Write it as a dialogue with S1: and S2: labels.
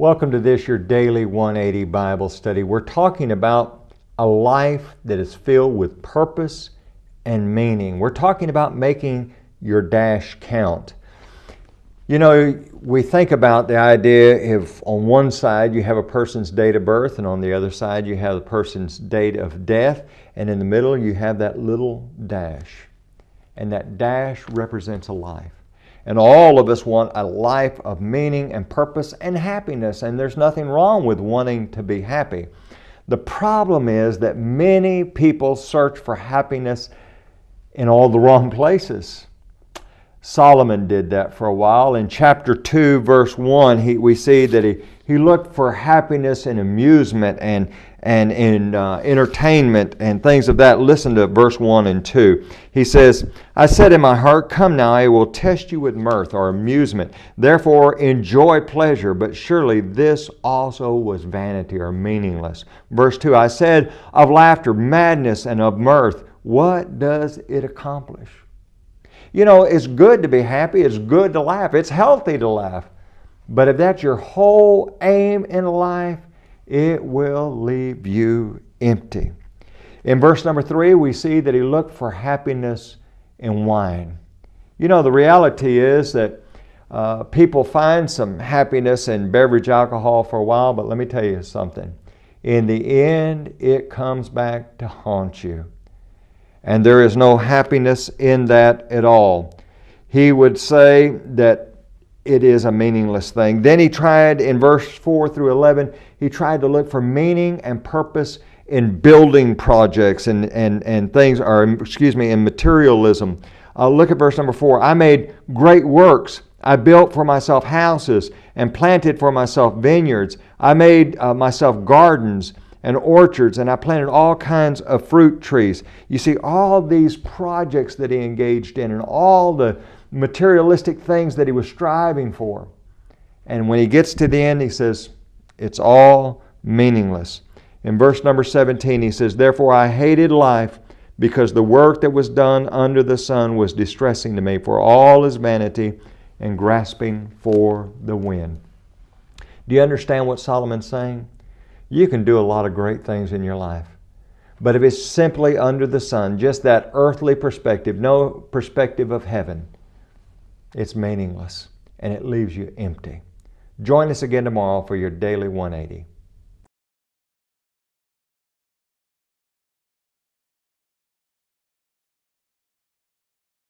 S1: Welcome to this, your daily 180 Bible study. We're talking about a life that is filled with purpose and meaning. We're talking about making your dash count. You know, we think about the idea if on one side you have a person's date of birth and on the other side you have the person's date of death, and in the middle you have that little dash. And that dash represents a life. And all of us want a life of meaning and purpose and happiness, and there's nothing wrong with wanting to be happy. The problem is that many people search for happiness in all the wrong places. Solomon did that for a while. In chapter 2, verse 1, we see that he looked for happiness in amusement and in entertainment and things of that. Listen to verse 1 and 2. He says, I said in my heart, come now, I will test you with mirth or amusement. Therefore enjoy pleasure, but surely this also was vanity or meaningless. Verse 2, I said of laughter, madness, and of mirth, what does it accomplish? You know, it's good to be happy. It's good to laugh. It's healthy to laugh. But if that's your whole aim in life, it will leave you empty. In verse number 3, we see that he looked for happiness in wine. You know, the reality is that people find some happiness in beverage alcohol for a while, but let me tell you something. In the end, it comes back to haunt you. And there is no happiness in that at all. He would say that it is a meaningless thing. Then he tried, in verse 4 through 11, he tried to look for meaning and purpose in building projects and things, in materialism. Look at verse number 4. I made great works. I built for myself houses and planted for myself vineyards. I made myself gardens and orchards, and I planted all kinds of fruit trees. You see, all these projects that he engaged in and all the materialistic things that he was striving for. And when he gets to the end, he says, it's all meaningless. In verse number 17, he says, therefore I hated life because the work that was done under the sun was distressing to me, for all is vanity and grasping for the wind. Do you understand what Solomon's saying? You can do a lot of great things in your life. But if it's simply under the sun, just that earthly perspective, no perspective of heaven, it's meaningless and it leaves you empty. Join us again tomorrow for your Daily 180.